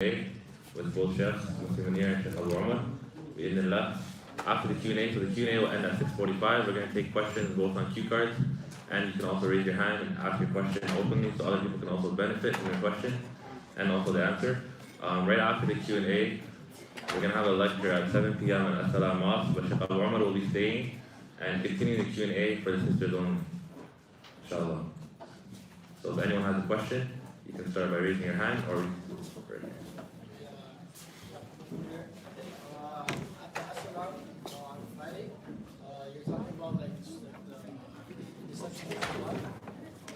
Q&A with both chefs, Mr. Munir and Chef Abu Umar. Bi'idhnillah. After the Q&A, so the Q&A will end at 6:45. We're going to take questions both on cue cards, and you can also raise your hand and ask your question openly, so other people can also benefit from your question and also the answer. Right after the Q&A, we're going to have a lecture at 7 p.m. at As-Salam Mosque, but Chef Abu Umar will be staying and continue the Q&A for the sisters only, inshallah. So if anyone has a question, you can start by raising your hand or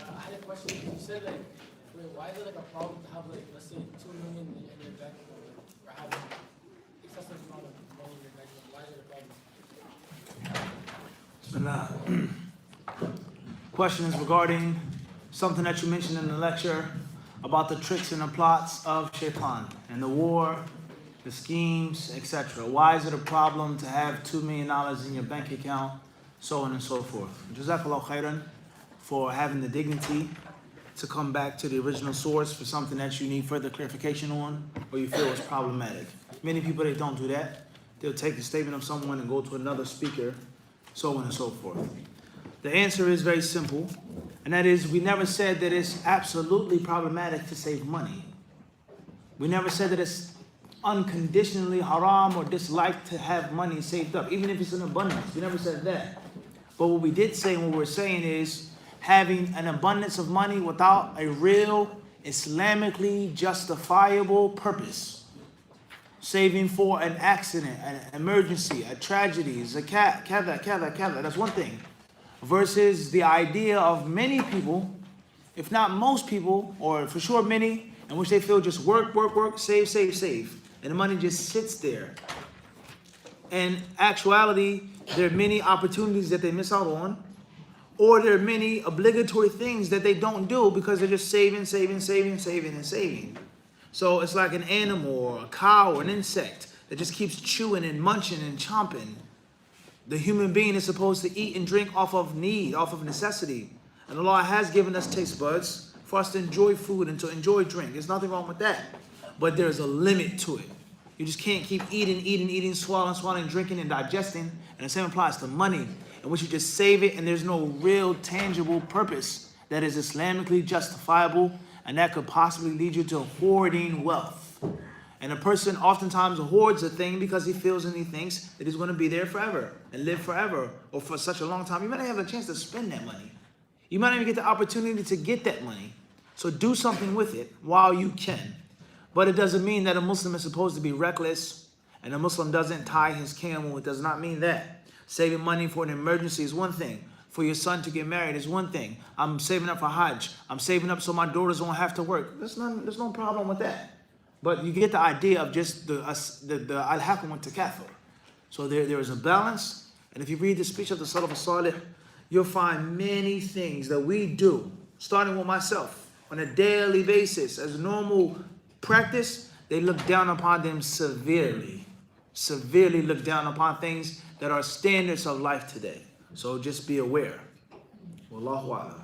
I had a question. You said why is it a problem to have let's say 2 million in your bank or having excessive amount of money in your bank? Why is it a problem? Question is regarding something that you mentioned in the lecture about the tricks and the plots of Shaitan and the war, the schemes, etc. Why is it a problem to have $2 million in your bank account, so on and so forth? Jazakallah khairan for having the dignity to come back to the original source for something that you need further clarification on or you feel is problematic. Many people, they don't do that. They'll take the statement of someone and go to another speaker, so on and so forth. The answer is very simple, and that is we never said that it's absolutely problematic to save money. We never said that it's unconditionally haram or disliked to have money saved up, even if it's in abundance. We never said that. But what we did say and what we're saying is having an abundance of money without a real Islamically justifiable purpose. Saving for an accident, an emergency, a tragedy, zakat, kada. That's one thing. Versus the idea of many people, if not most people, or for sure many, in which they feel just work, save. And the money just sits there. In actuality, there are many opportunities that they miss out on, or there are many obligatory things that they don't do because they're just saving. So it's like an animal or a cow or an insect that just keeps chewing and munching and chomping. The human being is supposed to eat and drink off of need, off of necessity. And Allah has given us taste buds for us to enjoy food and to enjoy drink. There's nothing wrong with that. But there's a limit to it. You just can't keep eating, swallowing, drinking, and digesting. And the same applies to money, in which you just save it and there's no real tangible purpose that is Islamically justifiable, and that could possibly lead you to hoarding wealth. And a person oftentimes hoards a thing because he feels and he thinks that he's going to be there forever and live forever or for such a long time. You might not have a chance to spend that money. You might not even get the opportunity to get that money. So do something with it while you can. But it doesn't mean that a Muslim is supposed to be reckless and a Muslim doesn't tie his camel. It does not mean that. Saving money for an emergency is one thing. For your son to get married is one thing. I'm saving up for Hajj. I'm saving up so my daughters won't have to work. There's no problem with that. But you get the idea of just the al-hakum wa takathur. So there is a balance. And if you read the speech of the Salaf al-Salih, you'll find many things that we do, starting with myself, on a daily basis as normal practice. They look down upon them severely look down upon things that are standards of life today. So just be aware. Wallahu a'lam.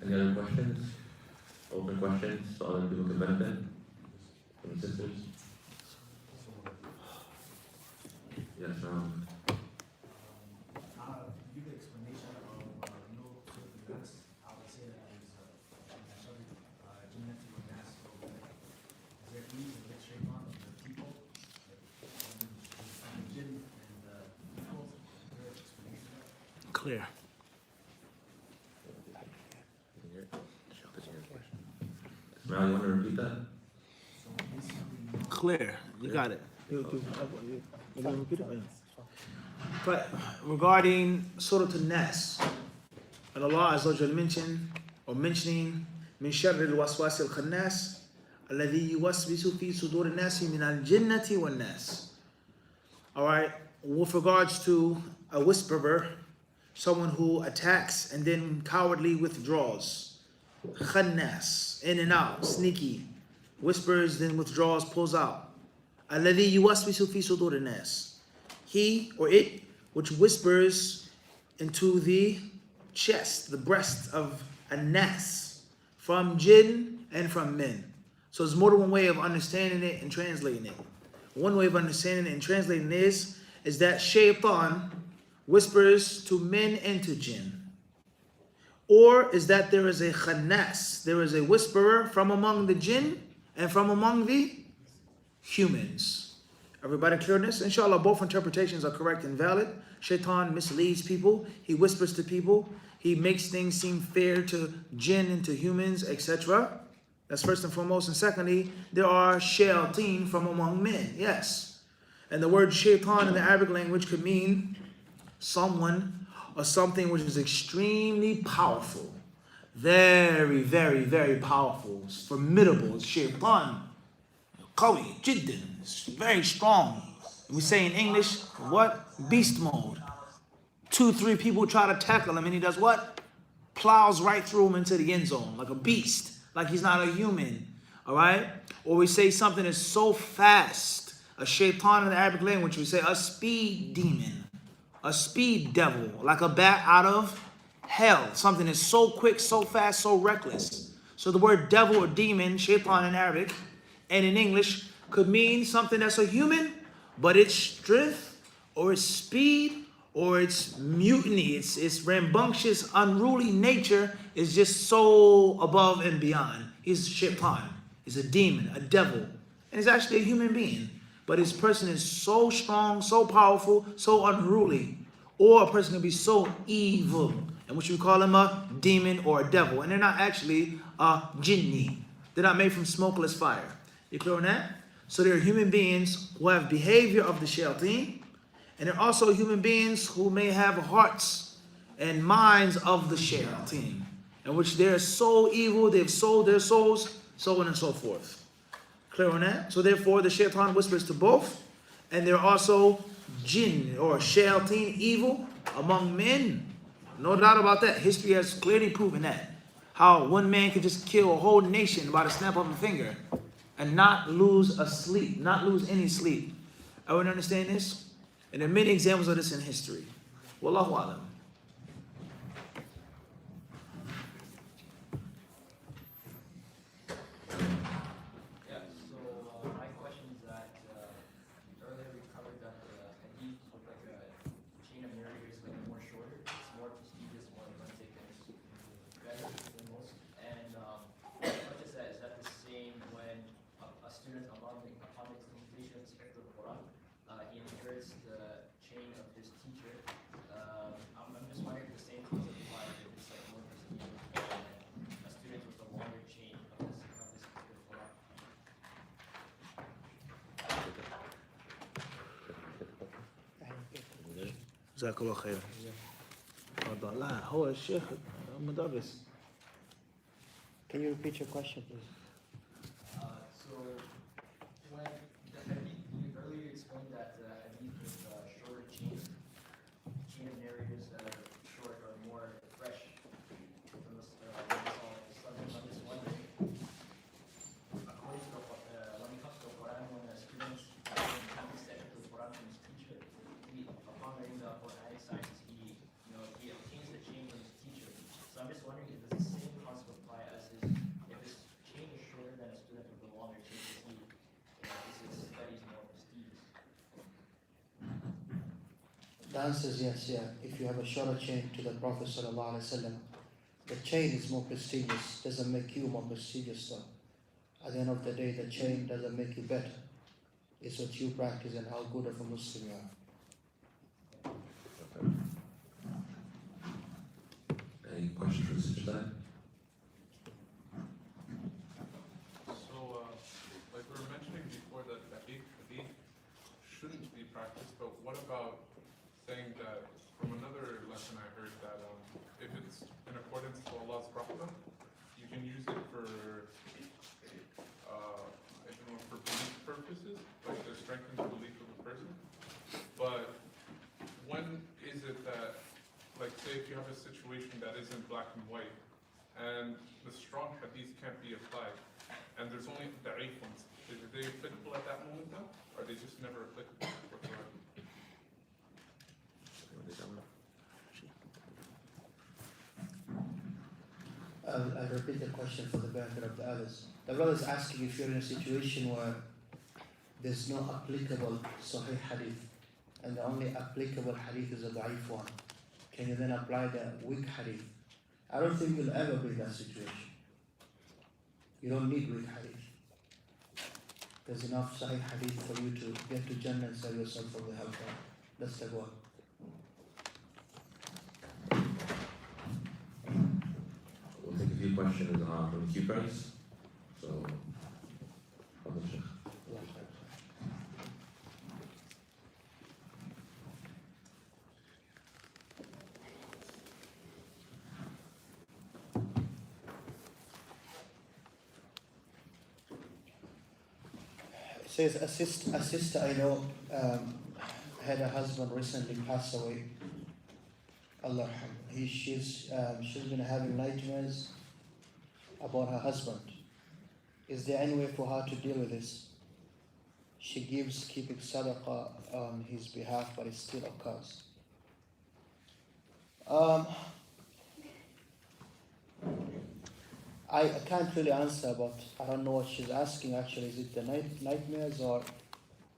Any other questions? Open questions so other people can benefit from the sisters? Yes, Give the explanation of no certain mass. I would say that is genetic mass. Is there any that shape on the people? The jinn and the people? Is there an explanation? Clear. Now you want to repeat that? Clear. You got it. But regarding Surah An-Nas, and Allah Azza wa Jal mentioning min sharri al-waswas al-khannas alladhi yuwaswisu fi sudur an-nasi min al-jinnati wan-nas. All right, with regards to a whisperer, someone who attacks and then cowardly withdraws. Khannas, in and out, sneaky, whispers, then withdraws, pulls out. Alladhi yuwaswisu fi sudur an-nas. He or it which whispers into the chest, the breast of a nas, from jinn and from men. So there's more than one way of understanding it and translating it. One way of understanding it and translating this is that shaitan whispers to men and to jinn. Or is that there is a khannas, there is a whisperer from among the jinn and from among the humans. Everybody clear on this? Inshallah, both interpretations are correct and valid. Shaitan misleads people. He whispers to people. He makes things seem fair to jinn and to humans, etc. That's first and foremost. And secondly, there are shayateen from among men. Yes. And the word shaitan in the Arabic language could mean someone or something which is extremely powerful. Very, very, very powerful. It's formidable. It's shaitan. Qawi, jiddan. It's very strong. We say in English, what? Beast mode. 2-3 people try to tackle him and he does what? Plows right through him into the end zone like a beast, like he's not a human. All right? Or we say something is so fast. A shaitan in the Arabic language, we say a speed demon, a speed devil, like a bat out of hell. Something is so quick, so fast, so reckless. So the word devil or demon, shaitan in Arabic, and in English could mean something that's a human, but its strength or its speed or its mutiny, its rambunctious, unruly nature is just so above and beyond. He's shaitan. He's a demon, a devil. And he's actually a human being. But his person is so strong, so powerful, so unruly. Or a person can be so evil. And what you call him a demon or a devil. And they're not actually a jinni. They're not made from smokeless fire. You clear on that? So there are human beings who have behavior of the shayateen. And there are also human beings who may have hearts and minds of the shayateen. In which they're so evil, they've sold their souls, so on and so forth. Clear on that? So therefore, the shaitan whispers to both. And there are also jinn or shayateen evil among men. No doubt about that. History has clearly proven that. How one man could just kill a whole nation by the snap of a finger and not lose a sleep, not lose any sleep. Everyone understand this? And there are many examples of this in history. Wallahu alam. My question is that earlier we covered that hadith with like a chain of narrators like more shorter, it's more prestigious, more authentic, and it's better than most. And my question is that the same when a student upon the completion of the spectrum of Quran, he inherits the chain of his teacher. I'm just wondering if the same concept applies if it's like more prestigious and a student with a longer chain of this Quran. جزاك الله خير. تفضل. لا هو الشيخ مدرس. Can you repeat your question, please? So, when the hadith, you earlier explained that the hadith is a shorter chain of narrators that are short or more fresh from the subject. I'm just wondering, according to when it comes to the Quran, when a student takes the Quran from his teacher, upon learning the Quranic sciences, he obtains the chain from his teacher. So I'm just wondering, does the same concept apply as if his chain is shorter than a student with a longer chain, is his studies more prestigious? The answer is yes, yeah. If you have a shorter chain to the Prophet ﷺ, the chain is more prestigious, doesn't make you more prestigious though. At the end of the day, the chain doesn't make you better. It's what you practice and how good of a Muslim you are. Any questions, Shai? So, like we were mentioning before, that hadith shouldn't be practiced, but what about saying that from another lesson I heard that if it's in accordance to Allah's Rahmah, you can use it for, I don't know, for belief purposes, like to strengthen the belief of the person. But when is it that, like say if you have a situation that isn't black and white, and the strong hadith can't be applied, and there's only da'if ones, are they applicable at that moment now? Or are they just never applicable whatsoever? I'll repeat the question for the benefit of the others. The brother is asking if you're in a situation where there's no applicable Sahih Hadith, and the only applicable Hadith is a Da'if one. Can you then apply the weak Hadith? I don't think you'll ever be in that situation. You don't need weak Hadith. There's enough Sahih Hadith for you to get to Jannah and save yourself from the hellfire. That's the goal. We'll take a few questions from the queue cards. So, Fadl Sheikh. It says, a sister I know had a husband recently pass away. Allah yarham. She's been having nightmares about her husband. Is there any way for her to deal with this? She gives keeping sadaqah on his behalf, but it still occurs. I can't really answer, but I don't know what she's asking actually. Is it the nightmares or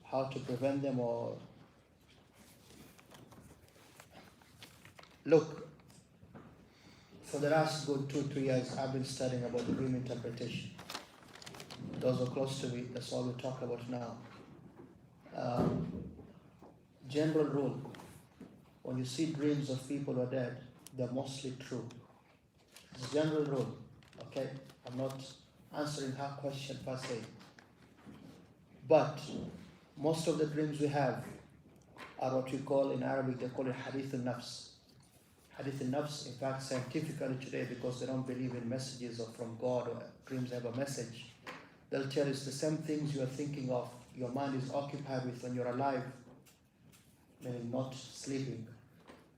how to prevent them, or... Look, for the last good 2-3 years, I've been studying about dream interpretation. Those are close to me, that's all we talk about now. General rule, when you see dreams of people who are dead, they're mostly true. It's a general rule. Okay, I'm not answering her question per se. But most of the dreams we have are what we call in Arabic, they call it Hadith al-Nafs. Hadith al-Nafs, in fact, scientifically today, because they don't believe in messages or from God or dreams have a message, they'll tell you it's the same things you are thinking of, your mind is occupied with when you're alive, meaning not sleeping.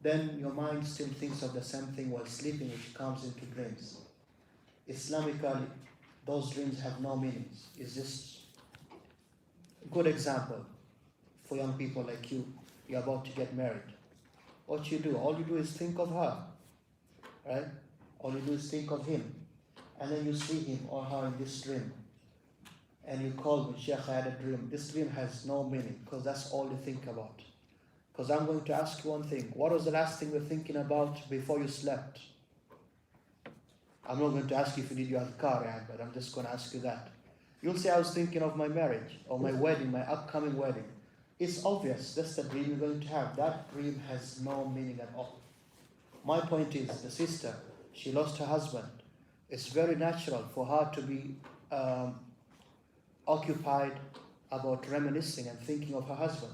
Then your mind still thinks of the same thing while sleeping, which comes into dreams. Islamically, those dreams have no meanings. It's just a good example for young people like you. You're about to get married. What you do, all you do is think of her, right? All you do is think of him. And then you see him or her in this dream. And you call me, Sheikh, I had a dream. This dream has no meaning because that's all you think about. Because I'm going to ask you one thing. What was the last thing you were thinking about before you slept? I'm not going to ask you if you did your adhkar, but I'm just going to ask you that. You'll say, I was thinking of my marriage or my wedding, my upcoming wedding. It's obvious, that's the dream you're going to have. That dream has no meaning at all. My point is, the sister, she lost her husband. It's very natural for her to be occupied about reminiscing and thinking of her husband.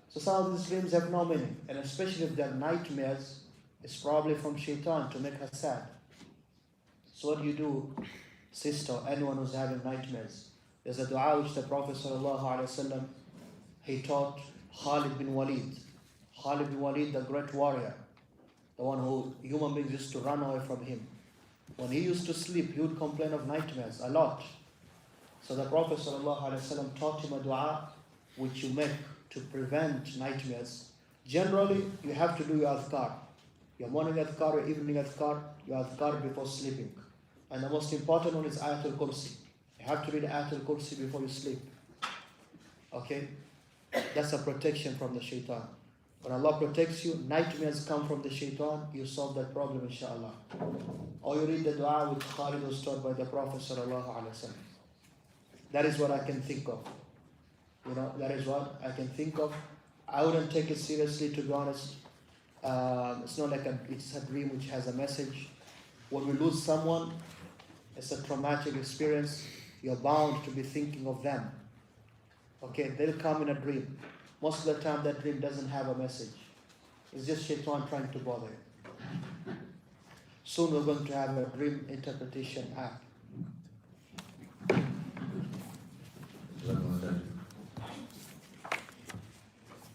So some of these dreams have no meaning, and especially if they're nightmares, it's probably from shaitan to make her sad. So what do you do, sister, anyone who's having nightmares? There's a dua which the Prophet ﷺ, he taught Khalid bin Walid. Khalid bin Walid, the great warrior, the one who human beings used to run away from him. When he used to sleep, he would complain of nightmares a lot. So the Prophet ﷺ taught him a dua which you make to prevent nightmares. Generally, you have to do your adhkar. Your morning adhkar, your evening adhkar, your adhkar before sleeping. And the most important one is Ayatul Kursi. You have to read Ayatul Kursi before you sleep. Okay? That's a protection from the shaitan. When Allah protects you, nightmares come from the shaitan, you solve that problem, inshallah. Or you read the dua which Khalid was taught by the Prophet ﷺ. That is what I can think of. You know, that is what I can think of. I wouldn't take it seriously, to be honest. It's not like it's a dream which has a message. When we lose someone, it's a traumatic experience. You're bound to be thinking of them. Okay, they'll come in a dream. Most of the time that dream doesn't have a message. It's just shaitan trying to bother you. Soon we're going to have a dream interpretation app.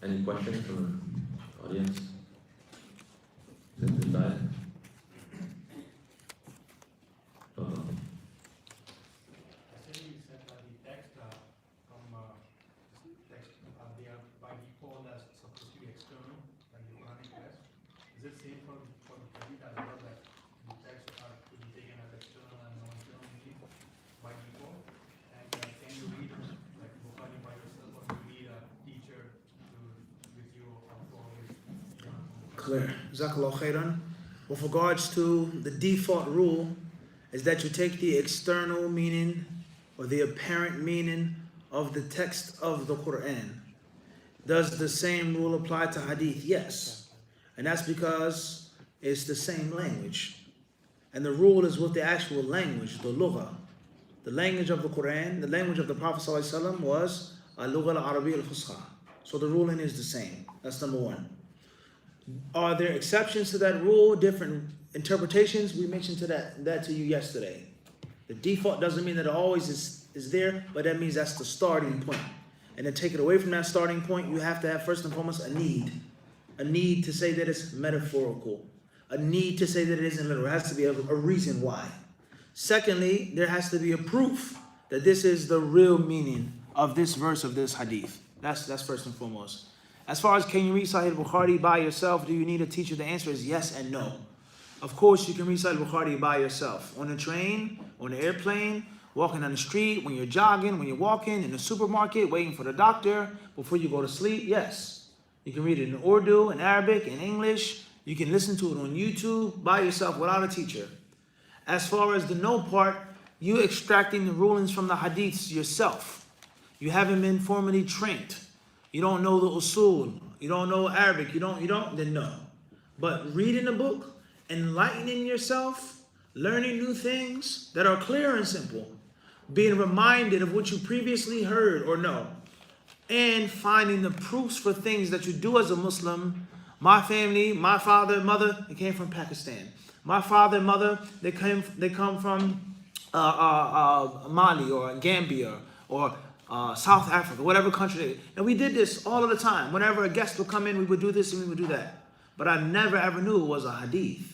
Any questions from the audience? Since we started? Clear. Jazakallah khairan. With regards to the default rule is that you take the external meaning or the apparent meaning of the text of the Quran. Does the same rule apply to hadith? Yes. And that's because it's the same language. And the rule is with the actual language, the lugha. The language of the Quran, the language of the Prophet ﷺ was al-lugha al-arabiyyah al-fusha. So the ruling is the same. That's number one. Are there exceptions to that rule, different interpretations? We mentioned that to you yesterday. The default doesn't mean that it always is there, but that means that's the starting point. And to take it away from that starting point, you have to have first and foremost a need. A need to say that it's metaphorical. A need to say that it isn't literal. There has to be a reason why. Secondly, there has to be a proof that this is the real meaning of this verse of this hadith. That's first and foremost. As far as can you read Sahih Bukhari by yourself, do you need a teacher? The answer is yes and no. Of course, you can read Sahih Bukhari by yourself. On a train, on an airplane, walking on the street, when you're jogging, when you're walking, in the supermarket, waiting for the doctor, before you go to sleep, yes. You can read it in Urdu, in Arabic, in English. You can listen to it on YouTube by yourself without a teacher. As far as the no part, you extracting the rulings from the hadiths yourself. You haven't been formally trained. You don't know the usul. You don't know Arabic. You don't, then no. But reading the book, enlightening yourself, learning new things that are clear and simple, being reminded of what you previously heard or know, and finding the proofs for things that you do as a Muslim. My family, my father, mother, they came from Pakistan. My father and mother, they come from Mali or Gambia or South Africa, whatever country. And we did this all of the time. Whenever a guest would come in, we would do this and we would do that. But I never ever knew it was a hadith.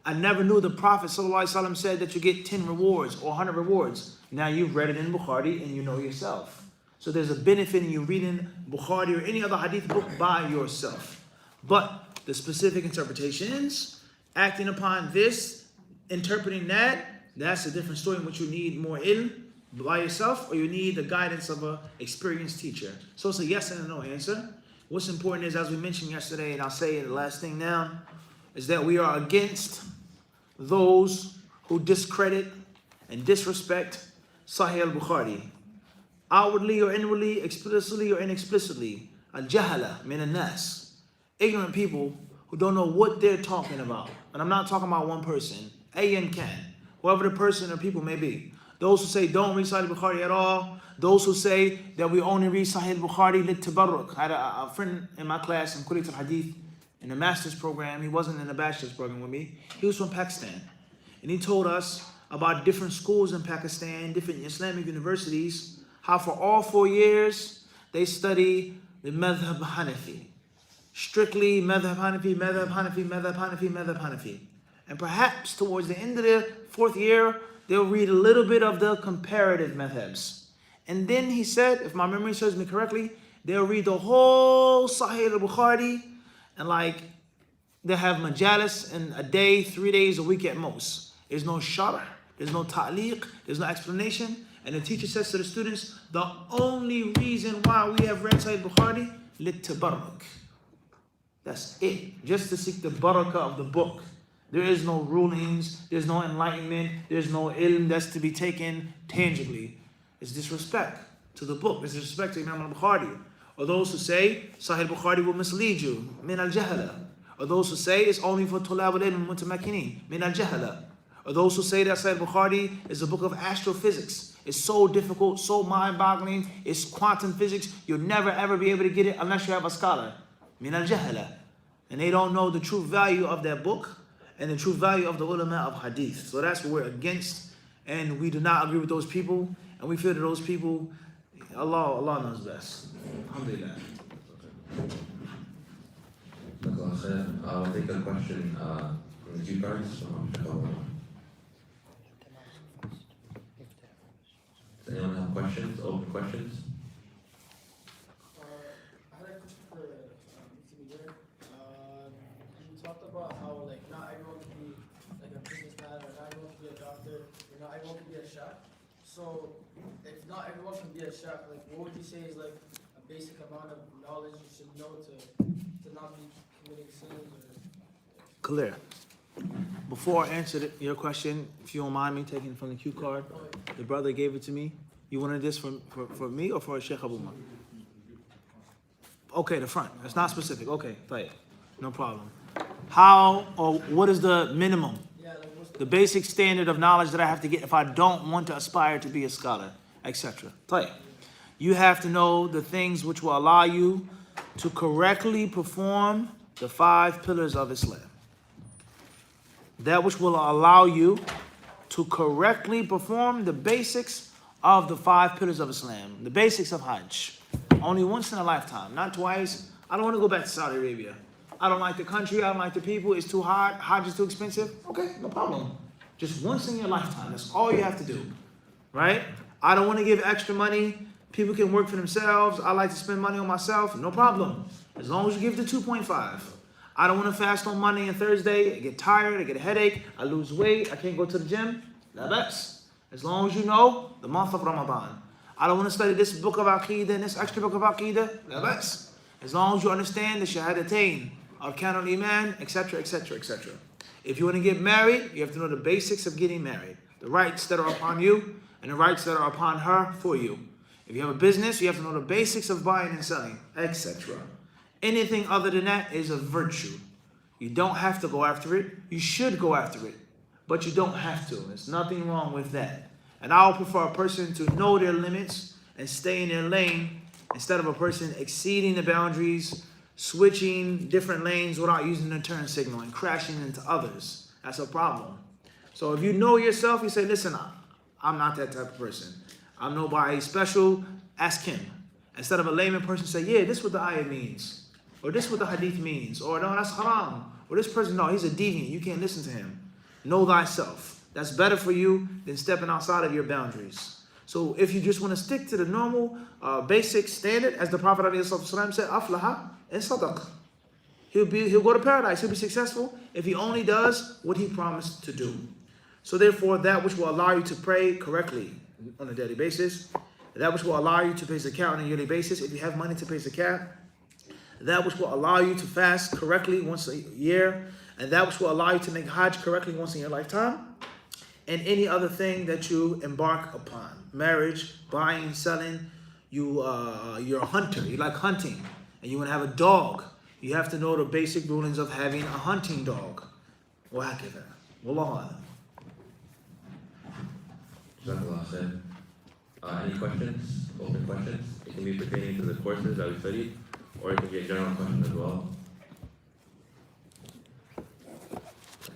I never knew the Prophet ﷺ said that you get 10 rewards or 100 rewards. Now you've read it in Bukhari and you know yourself. So there's a benefit in you reading Bukhari or any other hadith book by yourself. But the specific interpretations, acting upon this, interpreting that, that's a different story in which you need more ilm by yourself or you need the guidance of an experienced teacher. So it's a yes and a no answer. What's important is, as we mentioned yesterday, and I'll say the last thing now, is that we are against those who discredit and disrespect Sahih al-Bukhari. Outwardly or inwardly, explicitly or inexplicitly. Al-jahala min al-nas. Ignorant people who don't know what they're talking about. And I'm not talking about one person. Ayan can. Whoever the person or people may be. Those who say don't read Sahih Bukhari at all. Those who say that we only read Sahih Bukhari lit tabarruk. I had a friend in my class in Kulit al-Hadith in the master's program. He wasn't in the bachelor's program with me. He was from Pakistan. And he told us about different schools in Pakistan, different Islamic universities, how for all 4 years they study the Madhab Hanafi. Strictly Madhab Hanafi, Madhab Hanafi, Madhab Hanafi, Madhab Hanafi. And perhaps towards the end of the 4th year, they'll read a little bit of the comparative madhabs. And then he said, if my memory serves me correctly, they'll read the whole Sahih al-Bukhari, and like they have majalis in a day, 3 days, a week at most. There's no sharh, there's no ta'liq, there's no explanation. And the teacher says to the students, the only reason why we have read Sahih Bukhari, lit tabarruk. That's it. Just to seek the barakah of the book. There is no rulings, there's no enlightenment, there's no ilm that's to be taken tangibly. It's disrespect to the book. It's disrespect to Imam al-Bukhari. Or those who say Sahih Bukhari will mislead you, min al-jahala. Or those who say it's only for tulab al-ilm mutamakinin, min al-jahala. Or those who say that Sahih Bukhari is a book of astrophysics. It's so difficult, so mind-boggling, it's quantum physics. You'll never ever be able to get it unless you have a scholar. Min al-jahala. And they don't know the true value of that book and the true value of the ulama of hadith. So that's what we're against, and we do not agree with those people, and we feel that those people, Allah knows best. Alhamdulillah. I'll take a question from the cue cards. Does anyone have questions? Open questions? I had a question for Mr. You talked about how like not everyone can be like a businessman, or not everyone can be a doctor, or not everyone can be a chef. So if not everyone can be a chef, like what would you say is like a basic amount of knowledge you should know to not be committing sins or Clear. Before I answer your question, if you don't mind me taking it from the cue card, the brother gave it to me. You wanted this for me or for Sheikh Abuma? Okay, the front. It's not specific. Okay, right. No problem. How or what is the minimum? Yeah, like what's The basic standard of knowledge that I have to get if I don't want to aspire to be a scholar, etc. You have to know the things which will allow you to correctly perform the 5 pillars of Islam. That which will allow you to correctly perform the basics of the 5 pillars of Islam, the basics of Hajj. Only once in a lifetime, not twice. I don't want to go back to Saudi Arabia. I don't like the country, I don't like the people, it's too hot, Hajj is too expensive. Okay, no problem. Just once in your lifetime, that's all you have to do, right? I don't want to give extra money. People can work for themselves. I like to spend money on myself, no problem. As long as you give the 2.5. I don't want to fast on Monday and Thursday. I get tired, I get a headache, I lose weight, I can't go to the gym. La bas. As long as you know the month of Ramadan. I don't want to study this book of Aqidah and this extra book of Aqidah. La bas. As long as you understand the Shahadatain, Arkan al-Iman, etc., etc., etc. If you want to get married, you have to know the basics of getting married. The rights that are upon you and the rights that are upon her for you. If you have a business, you have to know the basics of buying and selling, etc. Anything other than that is a virtue. You don't have to go after it. You should go after it, but you don't have to. There's nothing wrong with that. And I would prefer a person to know their limits and stay in their lane instead of a person exceeding the boundaries, switching different lanes without using the turn signal and crashing into others. That's a problem. So if you know yourself, you say, listen, I'm not that type of person. I'm nobody special, ask him. Instead of a layman person say, yeah, this is what the ayah means. Or this is what the hadith means. Or no, that's haram. Or this person, no, he's a deviant. You can't listen to him. Know thyself. That's better for you than stepping outside of your boundaries. So if you just want to stick to the normal, basic standard, as the Prophet ﷺ said, aflaha and sadaq. He'll go to paradise. He'll be successful if he only does what he promised to do. So therefore, that which will allow you to pray correctly on a daily basis, that which will allow you to pay zakat on a yearly basis, if you have money to pay zakat, that which will allow you to fast correctly once a year, and that which will allow you to make Hajj correctly once in your lifetime, and any other thing that you embark upon. Marriage, buying, selling, you're a hunter, you like hunting, and you want to have a dog. You have to know the basic rulings of having a hunting dog. وهكذا. Wallahu a'lam. Jazakallah khair. Any questions? Open questions? It can be pertaining to the courses that we studied, or it can be a general question as well.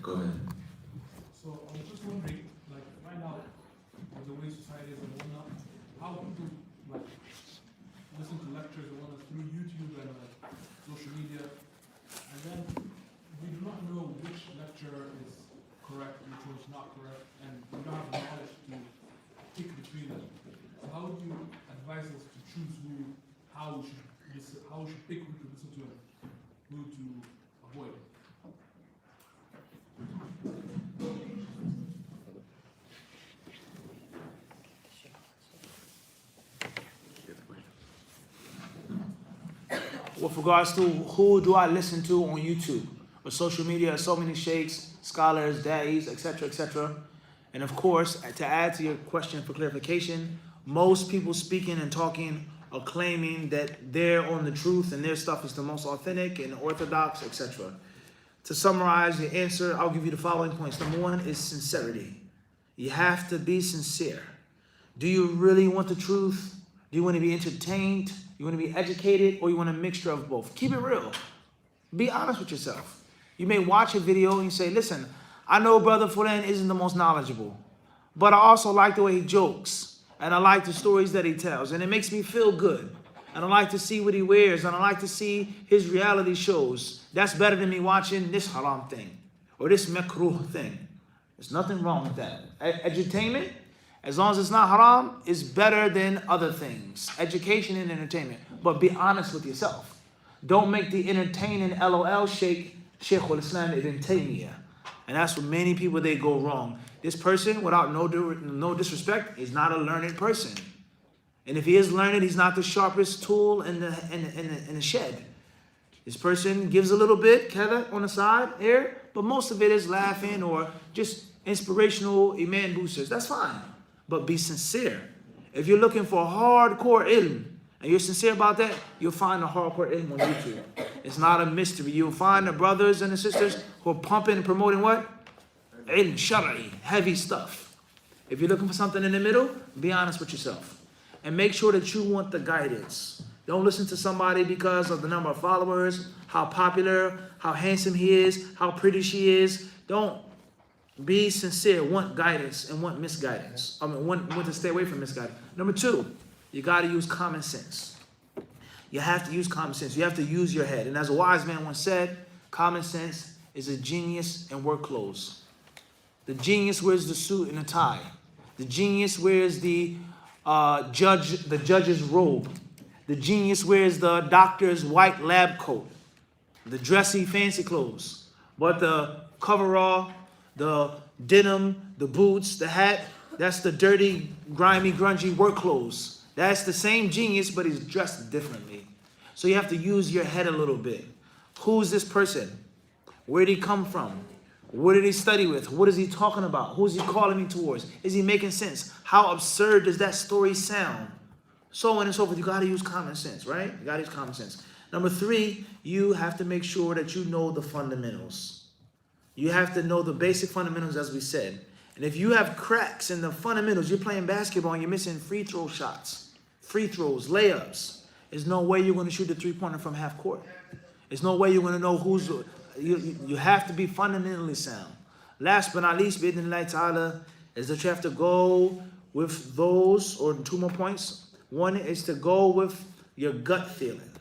Go ahead. So I was just wondering, like right now, with the way society is and whatnot, how people like listen to lectures and whatnot through YouTube and social media, and then we do not know which lecture is correct, which one's not correct, and we don't have the knowledge to pick between them. So how would you advise us to choose how we should pick who to listen to and who to avoid? With regards to who do I listen to on YouTube or social media, so many sheikhs, scholars, da'is, etc., etc. And of course, to add to your question for clarification, most people speaking and talking are claiming that they're on the truth and their stuff is the most authentic and orthodox, etc. To summarize the answer, I'll give you the following points. Number one is sincerity. You have to be sincere. Do you really want the truth? Do you want to be entertained? You want to be educated? Or you want a mixture of both? Keep it real. Be honest with yourself. You may watch a video and you say, listen, I know Brother Fulan isn't the most knowledgeable, but I also like the way he jokes, and I like the stories that he tells, and it makes me feel good. And I like to see what he wears, and I like to see his reality shows. That's better than me watching this haram thing or this makruh thing. There's nothing wrong with that. Edutainment, as long as it's not haram, is better than other things. Education and entertainment. But be honest with yourself. Don't make the entertaining LOL Shaykh al-Islam ibn Taymiyyah. And that's what many people, they go wrong. This person, without no disrespect, is not a learned person. And if he is learned, he's not the sharpest tool in the shed. This person gives a little bit, kada, on the side here, but most of it is laughing or just inspirational iman boosters. That's fine, but be sincere. If you're looking for hardcore ilm and you're sincere about that, you'll find the hardcore ilm on YouTube. It's not a mystery. You'll find the brothers and the sisters who are pumping and promoting what? Ilm, shar'i, heavy stuff. If you're looking for something in the middle, be honest with yourself. And make sure that you want the guidance. Don't listen to somebody because of the number of followers, how popular, how handsome he is, how pretty she is. Don't be sincere. Want guidance and want misguidance. Want to stay away from misguidance. Number two, you got to use common sense. You have to use common sense. You have to use your head. And as a wise man once said, common sense is a genius in work clothes. The genius wears the suit and the tie. The genius wears the judge's robe. The genius wears the doctor's white lab coat, the dressy fancy clothes. But the coverall, the denim, the boots, the hat, that's the dirty, grimy, grungy work clothes. That's the same genius, but he's dressed differently. So you have to use your head a little bit. Who's this person? Where did he come from? What did he study with? What is he talking about? Who's he calling me towards? Is he making sense? How absurd does that story sound? So on and so forth. You got to use common sense, right? You got to use common sense. Number three, you have to make sure that you know the fundamentals. You have to know the basic fundamentals, as we said. And if you have cracks in the fundamentals, you're playing basketball and you're missing free throw shots, free throws, layups. There's no way you're going to shoot the three-pointer from half court. There's no way you're going to know who's... You have to be fundamentally sound. Last but not least, bi'idhnillahi ta'ala, is that you have to go with those, or 2 more points. One is to go with your gut feeling.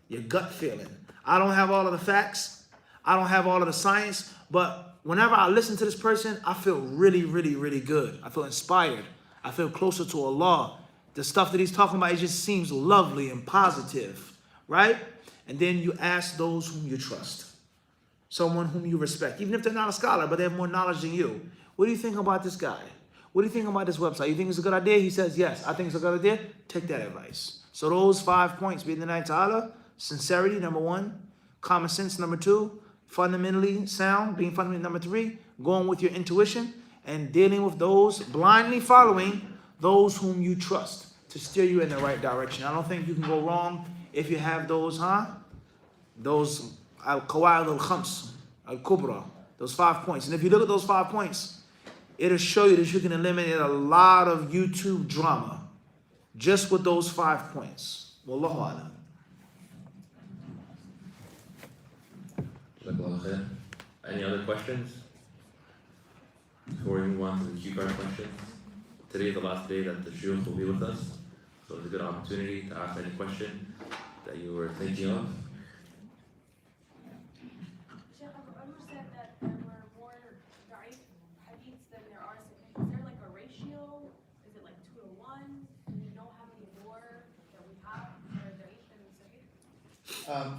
Your gut feeling. I don't have all of the facts. I don't have all of the science. But whenever I listen to this person, I feel really, really, really good. I feel inspired. I feel closer to Allah. The stuff that he's talking about, it just seems lovely and positive. Right? And then you ask those whom you trust. Someone whom you respect. Even if they're not a scholar, but they have more knowledge than you. What do you think about this guy? What do you think about this website? You think it's a good idea? He says, yes, I think it's a good idea. Take that advice. So those 5 points, bi'idhnillahi ta'ala, sincerity, number 1. Common sense, number 2. Fundamentally sound, being fundamentally, number 3. Going with your intuition and dealing with those, blindly following those whom you trust to steer you in the right direction. I don't think you can go wrong if you have those, those al-qawaid al-khams, al-kubra, those 5 points. And if you look at those 5 points, it'll show you that you can eliminate a lot of YouTube drama just with those 5 points. Wallahu a'lam. Any other questions? Before we move on to the cue card questions. Today is the last day that the shuyukh will be with us. So it's a good opportunity to ask any question that you were thinking of.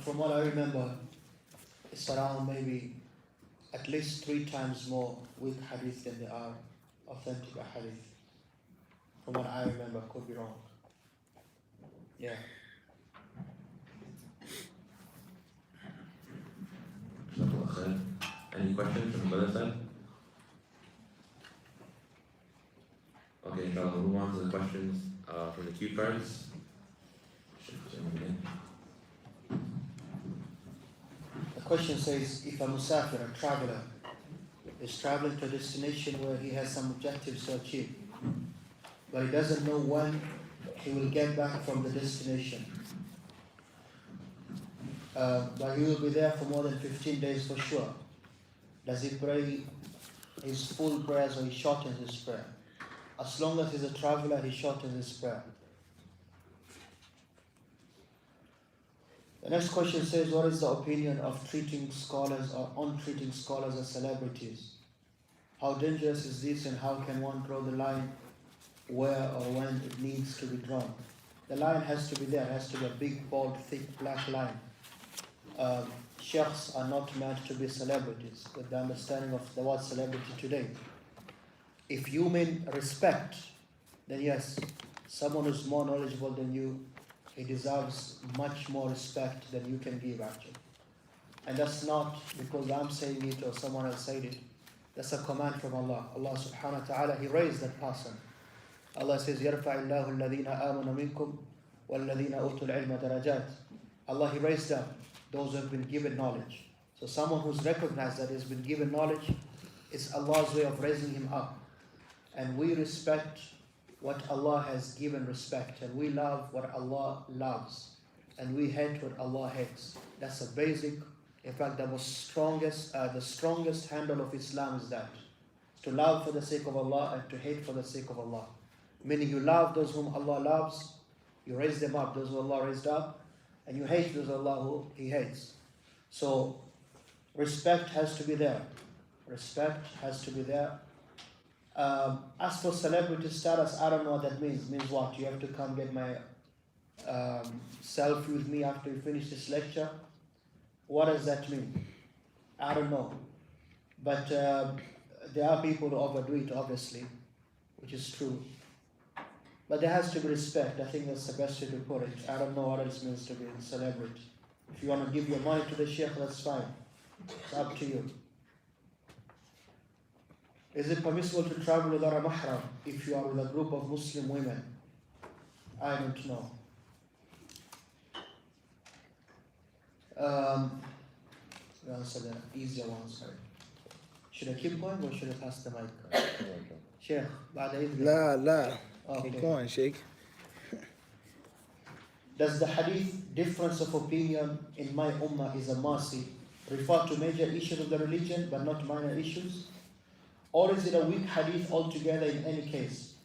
From what I remember, it's around maybe at least 3 times more weak hadith than there are authentic hadith. From what I remember, could be wrong. Yeah. Any questions from the other side? Okay, inshallah, we'll move on to the questions from the cue cards. The question says, if a musafir, a traveler, is traveling to a destination where he has some objectives to achieve, but he doesn't know when he will get back from the destination, but he will be there for more than 15 days for sure, does he pray his full prayers or he shortens his prayer? As long as he's a traveler, he shortens his prayer. The next question says, what is the opinion of treating scholars or untreating scholars as celebrities? How dangerous is this, and how can one draw the line where or when it needs to be drawn? The line has to be there. It has to be a big, bold, thick, black line. Sheikhs are not meant to be celebrities, with the understanding of the word celebrity today. If you mean respect, then yes, someone who's more knowledgeable than you, he deserves much more respect than you can give, actually. And that's not because I'm saying it or someone else said it. That's a command from Allah. Allah subhanahu wa ta'ala, He raised that person. Allah says, يَرْفَعِ اللَّهُ الَّذِينَ آمَنُوا مِنْكُمْ وَالَّذِينَ أُوتُوا الْعِلْمَ دَرَجَاتٍ. Allah, He raised up those who have been given knowledge. So someone who's recognized that has been given knowledge, it's Allah's way of raising him up. And we respect what Allah has given respect. And we love what Allah loves. And we hate what Allah hates. That's a basic, in fact, the strongest handle of Islam is that. To love for the sake of Allah and to hate for the sake of Allah. Meaning you love those whom Allah loves, you raise them up, those who Allah raised up, and you hate those Allah who He hates. So respect has to be there. Respect has to be there. As for celebrity status, I don't know what that means. Means what? You have to come get my selfie with me after you finish this lecture? What does that mean? I don't know. But there are people who overdo it, obviously, which is true. But there has to be respect. I think that's the best way to put it. I don't know what else means to be a celebrity. If you want to give your money to the sheikh, that's fine. It's up to you. Is it permissible to travel without a mahram if you are with a group of Muslim women? I don't know. We'll answer the easier ones. Sorry. Should I keep going or should I pass the mic? Sheikh, بعد إذنك. لا. Okay. Keep going, Sheikh. Does the hadith difference of opinion in my ummah is a mercy refer to major issues of the religion but not minor issues? Or is it a weak hadith altogether in any case?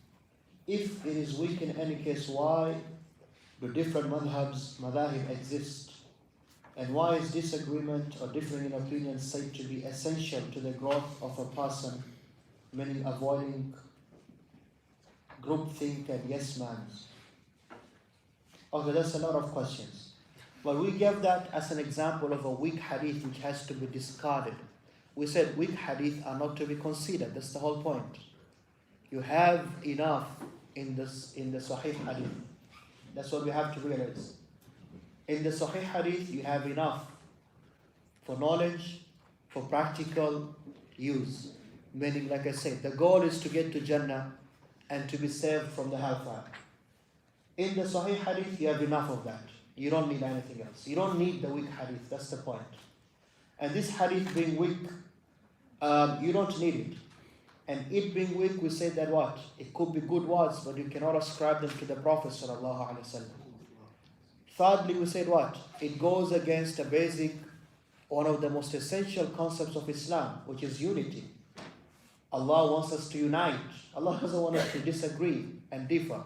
If it is weak in any case, why do different madhahib exist? And why is disagreement or differing in opinion said to be essential to the growth of a person, meaning avoiding groupthink and yes-mans? Okay, that's a lot of questions. But we gave that as an example of a weak hadith which has to be discarded. We said weak hadith are not to be considered. That's the whole point. You have enough in the Sahih hadith. That's what we have to realize. In the Sahih hadith, you have enough for knowledge, for practical use. Meaning, like I said, the goal is to get to Jannah and to be saved from the hellfire. In the Sahih hadith, you have enough of that. You don't need anything else. You don't need the weak hadith. That's the point. And this hadith being weak, you don't need it. And it being weak, we say that what? It could be good words, but you cannot ascribe them to the Prophet sallallahu alaihi wasallam. Thirdly, we said what? It goes against a basic, one of the most essential concepts of Islam, which is unity. Allah wants us to unite. Allah doesn't want us to disagree and differ.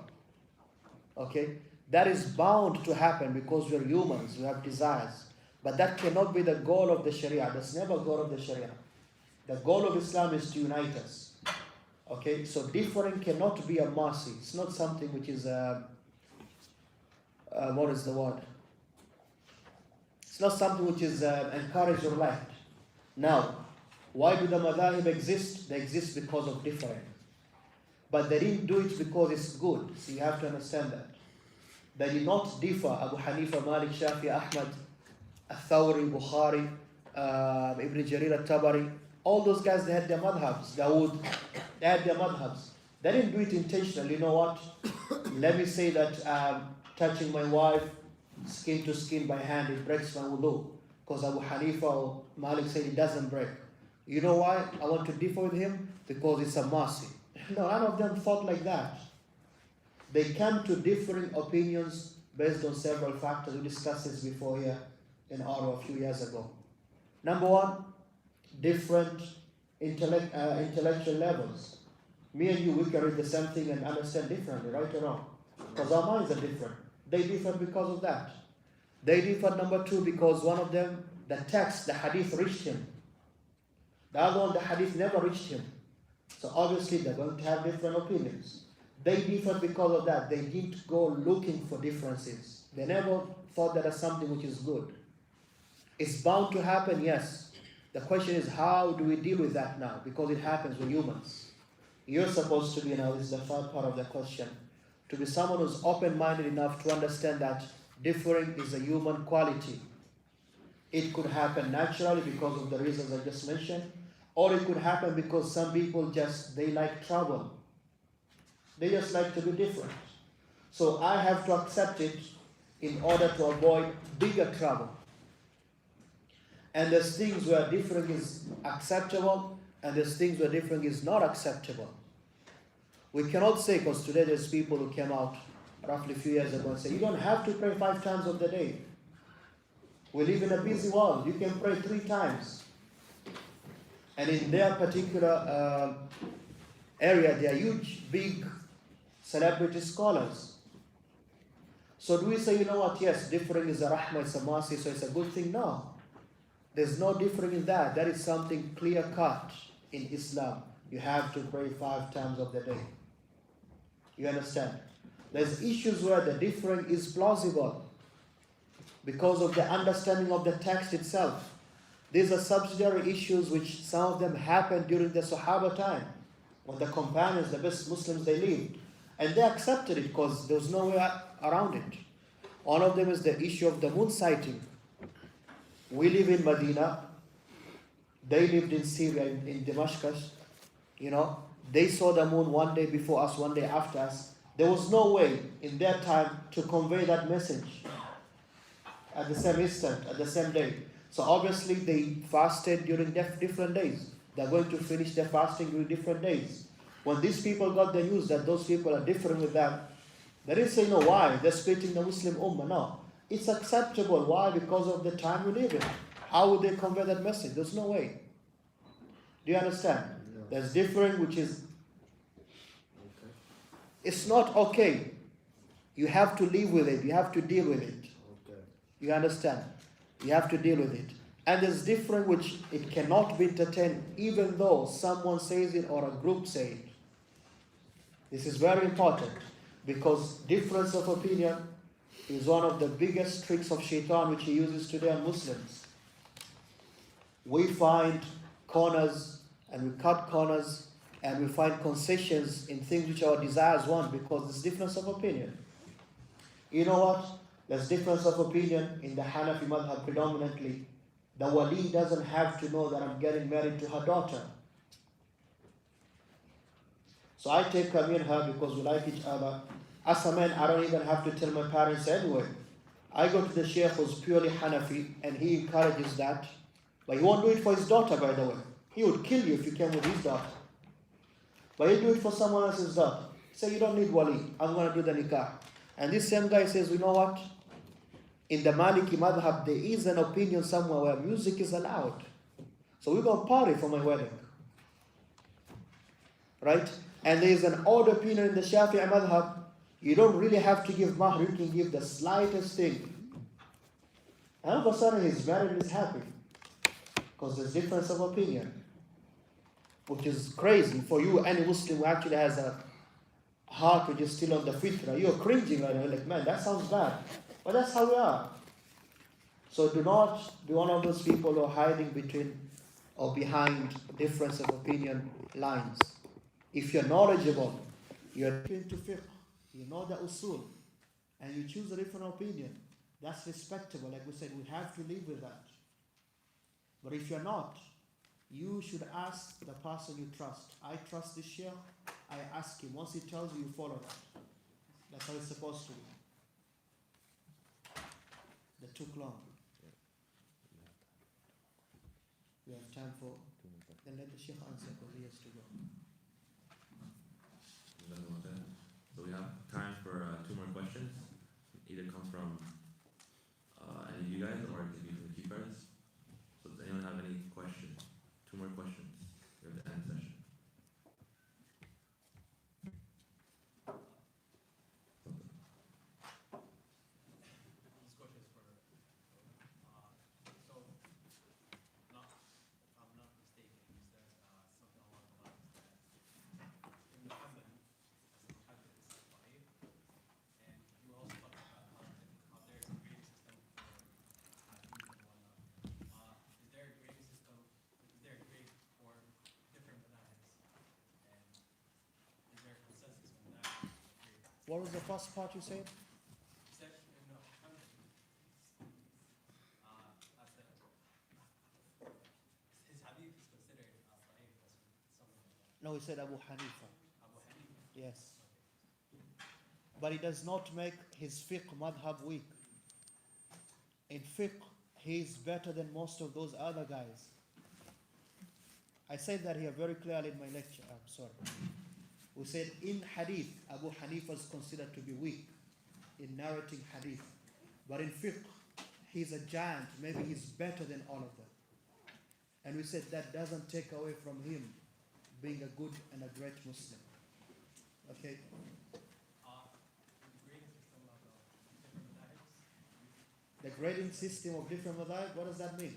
Okay? That is bound to happen because we're humans, we have desires. But that cannot be the goal of the Sharia. That's never the goal of the Sharia. The goal of Islam is to unite us. Okay? So differing cannot be a mercy. It's not something which is what is the word? It's not something which is encouraged or liked. Now, why do the madhahib exist? They exist because of differing. But they didn't do it because it's good. So you have to understand that. They did not differ. Abu Hanifa, Malik, Shafi, Ahmad, Al-Thawri, Bukhari, Ibn Jarir al-Tabari, all those guys, they had their madhabs. Dawood, they had their madhabs. They didn't do it intentionally. You know what? Let me say that touching my wife skin to skin by hand, it breaks my wudu. Because Abu Hanifa or Malik said it doesn't break. You know why I want to differ with him? Because it's a mercy. No, none of them thought like that. They came to differing opinions based on several factors. We discussed this before here in Aarau a few years ago. Number one, different intellectual levels. Me and you, we can read the same thing and understand differently, right or wrong? Because our minds are different. They differ because of that. They differ, number two, because one of them, the text, the hadith reached him. The other one, the hadith never reached him. So obviously they're going to have different opinions. They differ because of that. They didn't go looking for differences. They never thought that as something which is good. It's bound to happen, yes. The question is, how do we deal with that now? Because it happens with humans. You're supposed to be, now this is the third part of the question, to be someone who's open-minded enough to understand that differing is a human quality. It could happen naturally because of the reasons I just mentioned, or it could happen because some people they like trouble. They just like to be different. So I have to accept it in order to avoid bigger trouble. And there's things where differing is acceptable, and there's things where differing is not acceptable. We cannot say, because today there's people who came out roughly a few years ago and say, you don't have to pray 5 times of the day. We live in a busy world. You can pray 3 times. And in their particular area, they are huge, big celebrity scholars. So do we say, you know what, yes, differing is a rahmah, it's a mercy, so it's a good thing? No. There's no differing in that. That is something clear cut in Islam. You have to pray 5 times of the day. You understand? There's issues where the differing is plausible because of the understanding of the text itself. These are subsidiary issues which some of them happened during the Sahaba time, when the companions, the best Muslims, they lived. And they accepted it because there was no way around it. One of them is the issue of the moon sighting. We live in Medina. They lived in Syria, in Damascus. They saw the moon one day before us, one day after us. There was no way in their time to convey that message at the same instant, at the same day. So obviously they fasted during different days. They're going to finish their fasting during different days. When these people got the news that those people are different with them, they didn't say, no, why? They're splitting the Muslim Ummah. No. It's acceptable. Why? Because of the time we live in. How would they convey that message? There's no way. Do you understand? There's different, which is, it's not okay. You have to live with it. You have to deal with it. You understand? You have to deal with it. And there's different which it cannot be entertained even though someone says it or a group says it. This is very important because difference of opinion is one of the biggest tricks of shaitan which he uses today on Muslims. We find corners and we cut corners and we find concessions in things which our desires want because there's difference of opinion. You know what? There's difference of opinion in the Hanafi madhab predominantly. The wali doesn't have to know that I'm getting married to her daughter. So I take me and her because we like each other. As a man, I don't even have to tell my parents anyway. I go to the sheikh who's purely Hanafi and he encourages that. But he won't do it for his daughter, by the way. He would kill you if you came with his daughter. But he'll do it for someone else's daughter. Say, you don't need wali. I'm going to do the nikah. And this same guy says, you know what? In the Maliki madhab, there is an opinion somewhere where music is allowed. So we're going to party for my wedding. Right? And there is an odd opinion in the Shafi'i madhab. You don't really have to give mahr. You can give the slightest thing. And all of a sudden he's married and he's happy. Because there's difference of opinion. Which is crazy for you, any Muslim who actually has a heart which is still on the fitra. You're cringing right now. You're like, man, that sounds bad. But that's how we are. So do not be one of those people who are hiding between or behind difference of opinion lines. If you're knowledgeable, you're into fiqh, you know the usul, and you choose a different opinion, that's respectable. Like we said, we have to live with that. But if you're not, you should ask the person you trust. I trust the sheikh, I ask him. Once he tells you, you follow that. That's how it's supposed to be. That took long. We have time for, then let the sheikh answer because he has to go. So we have time for 2 more questions. Either come from any of you guys or it can be from the keepers. So does anyone have any questions? 2 more questions. We have the end session. This question is for, so, not, if I'm not mistaken, you said something along the lines that in Muhammad, as a Muhammad is five, and you also talked about how there's a grading system for hadith and whatnot. Is there a grading system, is there a grade for different madhabs? And is there a consensus on that grade? What was the first part you said? You said in Muhammad, I said, No, he said Abu Hanifa. Yes. But it does not make his fiqh madhab weak. In fiqh, he is better than most of those other guys. I said that here very clearly in my lecture. I'm sorry. We said in hadith, Abu Hanifa is considered to be weak in narrating hadith. But in fiqh, he's a giant. Maybe he's better than all of them. And we said that doesn't take away from him being a good and a great Muslim. Okay? The grading system of different madhab, what does that mean?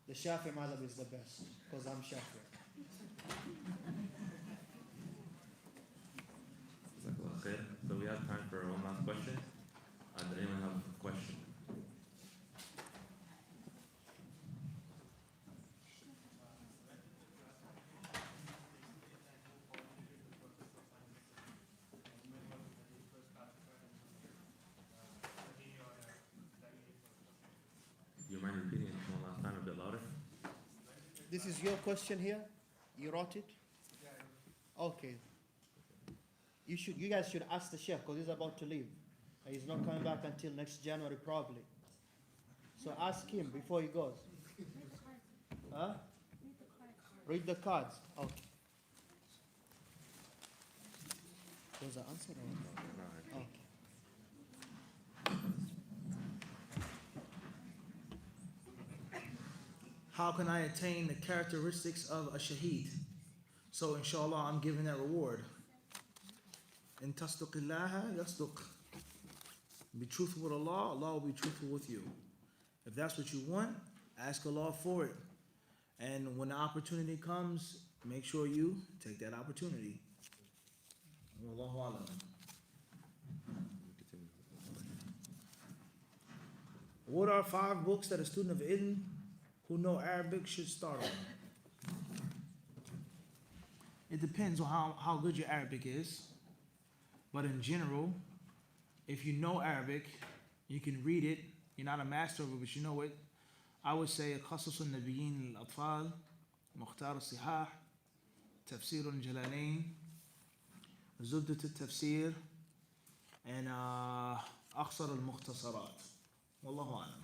The Shafi madhab is the best, because I'm Shafi. Okay, so we have time for one last question. Does anyone have a question? Do you mind repeating it one last time a bit louder? This is your question here? You wrote it? Okay. You guys should ask the chef, because he's about to leave. And he's not coming back until next January probably. So ask him before he goes. Huh? Read the cards. Okay. Was the answer or not? Okay. How can I attain the characteristics of a shaheed? So inshallah, I'm giving that reward. In tasduqillaha yasduq. Be truthful with Allah, Allah will be truthful with you. If that's what you want, ask Allah for it. And when the opportunity comes, make sure you take that opportunity. Wallahu alam. What are 5 books that a student of ilm who know Arabic should start on? It depends on how good your Arabic is. But in general, if you know Arabic, you can read it. You're not a master of it, but you know it. I would say قصص النبيين الأطفال, مختار الصحاح, تفسير الجلالين, زبدة التفسير, and أخصر المختصرات. والله أعلم.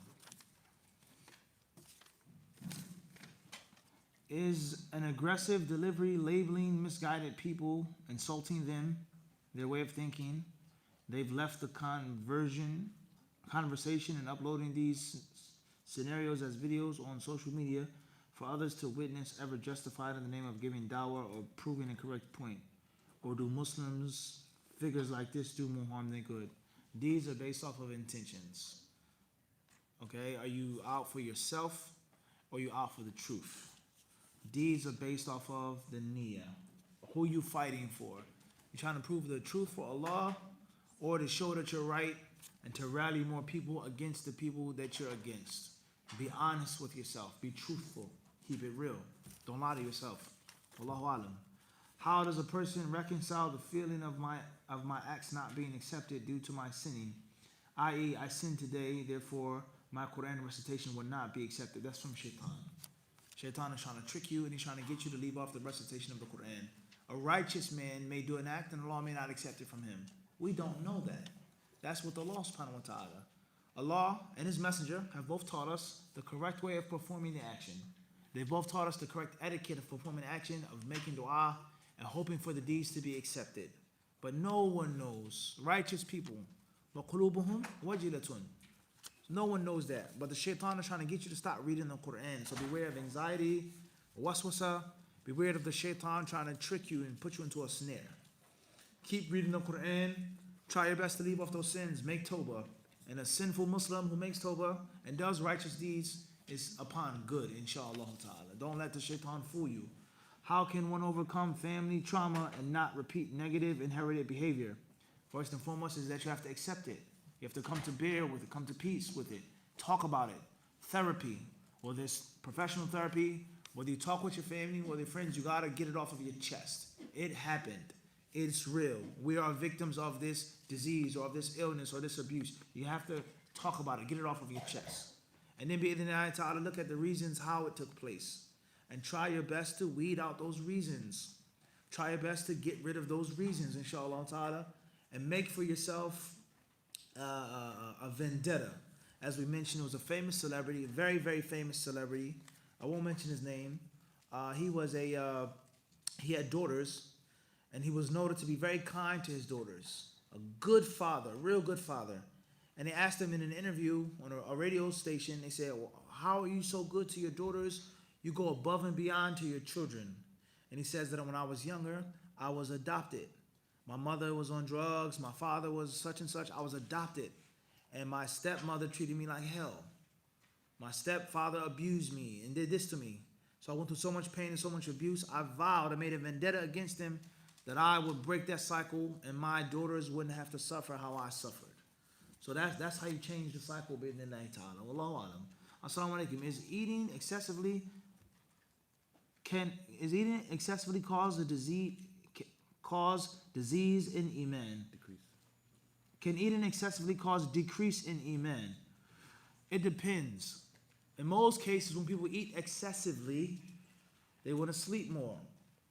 Is an aggressive delivery labeling misguided people, insulting them, their way of thinking? They've left the conversation and uploading these scenarios as videos on social media for others to witness, ever justified in the name of giving dawah or proving a correct point? Or do Muslims, figures like this, do more harm than good? These are based off of intentions. Okay, are you out for yourself or are you out for the truth? Deeds are based off of the niyyah. Who you fighting for? You trying to prove the truth for Allah, or to show that you're right and to rally more people against the people that you're against? Be honest with yourself. Be truthful. Keep it real. Don't lie to yourself. Wallahu alam. How does a person reconcile the feeling of my acts not being accepted due to my sinning? I.e., I sinned today, therefore my Quran recitation will not be accepted. That's from shaitan. Shaitan is trying to trick you and he's trying to get you to leave off the recitation of the Quran. A righteous man may do an act and Allah may not accept it from him. We don't know that. That's what Allah subhanahu wa ta'ala. Allah and His Messenger have both taught us the correct way of performing the action. They both taught us the correct etiquette of performing the action, of making dua and hoping for the deeds to be accepted. But no one knows. Righteous people. وَقُلُوبُهُمْ وَجِلَةٌ. No one knows that. But the shaitan is trying to get you to stop reading the Quran. So beware of anxiety, waswasa. Beware of the shaitan trying to trick you and put you into a snare. Keep reading the Quran. Try your best to leave off those sins. Make tawbah. And a sinful Muslim who makes tawbah and does righteous deeds is upon good, inshaAllah ta'ala. Don't let the shaitan fool you. How can one overcome family trauma and not repeat negative inherited behavior? First and foremost is that you have to accept it. You have to come to bear with it, come to peace with it. Talk about it. Therapy, whether it's professional therapy, whether you talk with your family, with your friends, you gotta get it off of your chest. It happened. It's real. We are victims of this disease or of this illness or this abuse. You have to talk about it, get it off of your chest. And then bi'idhnillahi ta'ala, look at the reasons how it took place. And try your best to weed out those reasons. Try your best to get rid of those reasons, inshallah ta'ala. And make for yourself a vendetta. As we mentioned, it was a famous celebrity, a very, very famous celebrity. I won't mention his name. He had daughters, and he was noted to be very kind to his daughters. A good father, a real good father. And they asked him in an interview on a radio station, they said, well, how are you so good to your daughters? You go above and beyond to your children. And he says that when I was younger, I was adopted. My mother was on drugs, my father was such and such, I was adopted. And my stepmother treated me like hell. My stepfather abused me and did this to me. So I went through so much pain and so much abuse. I vowed, I made a vendetta against him that I would break that cycle and my daughters wouldn't have to suffer how I suffered. So that's how you change the cycle, bi'idhnillahi ta'ala. Wallahu alam. Assalamu alaikum. Is eating excessively cause disease in iman? Decrease. Can eating excessively cause decrease in iman? It depends. In most cases, when people eat excessively, they want to sleep more.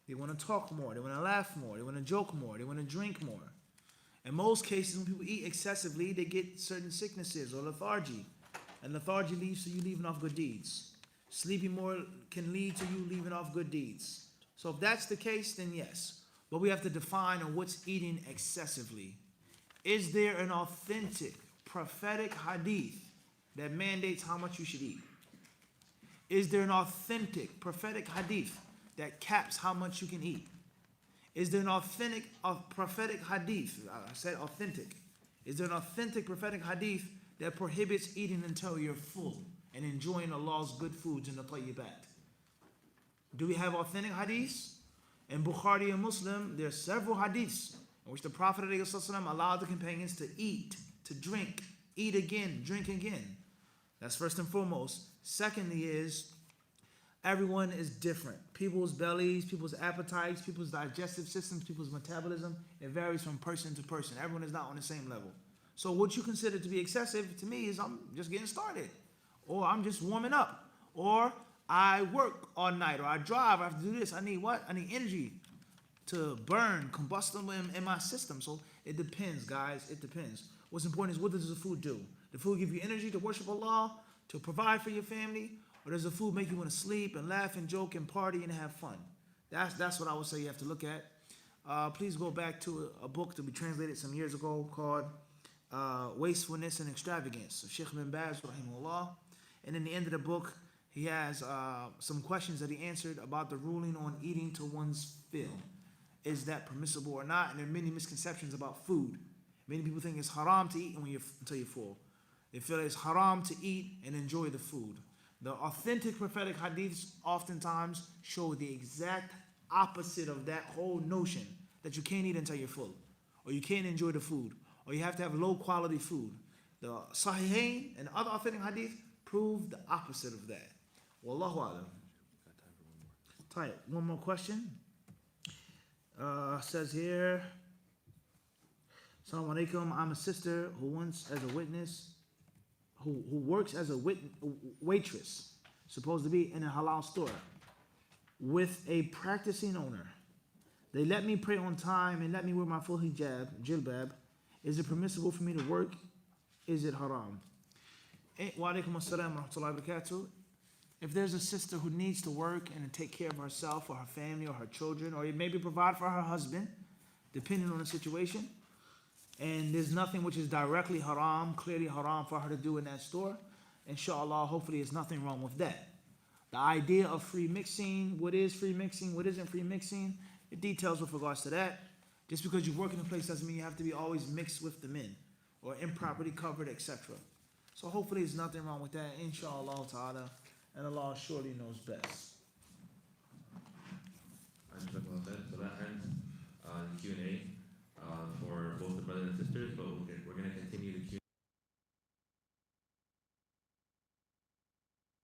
They want to talk more. They want to laugh more. They want to joke more. They want to drink more. In most cases, when people eat excessively, they get certain sicknesses or lethargy. And lethargy leads to you leaving off good deeds. Sleeping more can lead to you leaving off good deeds. So if that's the case, then yes. But we have to define on what's eating excessively. Is there an authentic prophetic hadith that mandates how much you should eat? Is there an authentic prophetic hadith that caps how much you can eat? Is there an authentic prophetic hadith? I said authentic. Is there an authentic prophetic hadith that prohibits eating until you're full and enjoying Allah's good foods in the tayyibat? Do we have authentic hadiths? In Bukhari and Muslim, there are several hadiths in which the Prophet ﷺ allowed the companions to eat, to drink, eat again, drink again. That's first and foremost. Secondly is, everyone is different. People's bellies, people's appetites, people's digestive systems, people's metabolism, it varies from person to person. Everyone is not on the same level. So what you consider to be excessive to me is I'm just getting started, or I'm just warming up, or I work all night, or I drive, I have to do this. I need what? I need energy to burn, combustible in my system. So it depends, guys. It depends. What's important is, what does the food do? The food give you energy to worship Allah, to provide for your family, or does the food make you want to sleep and laugh and joke and party and have fun? That's what I would say you have to look at. Please go back to a book that we translated some years ago called Wastefulness and Extravagance of Sheikh bin Baz, rahimahullah. And in the end of the book, he has some questions that he answered about the ruling on eating to one's fill. Is that permissible or not? And there are many misconceptions about food. Many people think it's haram to eat until you're full. They feel it's haram to eat and enjoy the food. The authentic prophetic hadiths oftentimes show the exact opposite of that whole notion, that you can't eat until you're full, or you can't enjoy the food, or you have to have low quality food. The Sahihain and other authentic hadith prove the opposite of that. Wallahu alam. Tight. One more question. Says here, Assalamu alaikum. I'm a sister who works as a waitress, supposed to be in a halal store, with a practicing owner. They let me pray on time and let me wear my full hijab, jilbab. Is it permissible for me to work? Is it haram? Wa alaikum assalam wa rahmatullahi wa barakatuh. If there's a sister who needs to work and to take care of herself or her family or her children, or maybe provide for her husband, depending on the situation, and there's nothing which is directly haram, clearly haram for her to do in that store, inshallah, hopefully there's nothing wrong with that. The idea of free mixing, what is free mixing, what isn't free mixing, the details with regards to that. Just because you work in a place doesn't mean you have to be always mixed with the men or improperly covered, etc. So hopefully there's nothing wrong with that, inshallah ta'ala, and Allah surely knows best. So that ends the Q&A for both the brothers and sisters, but we'll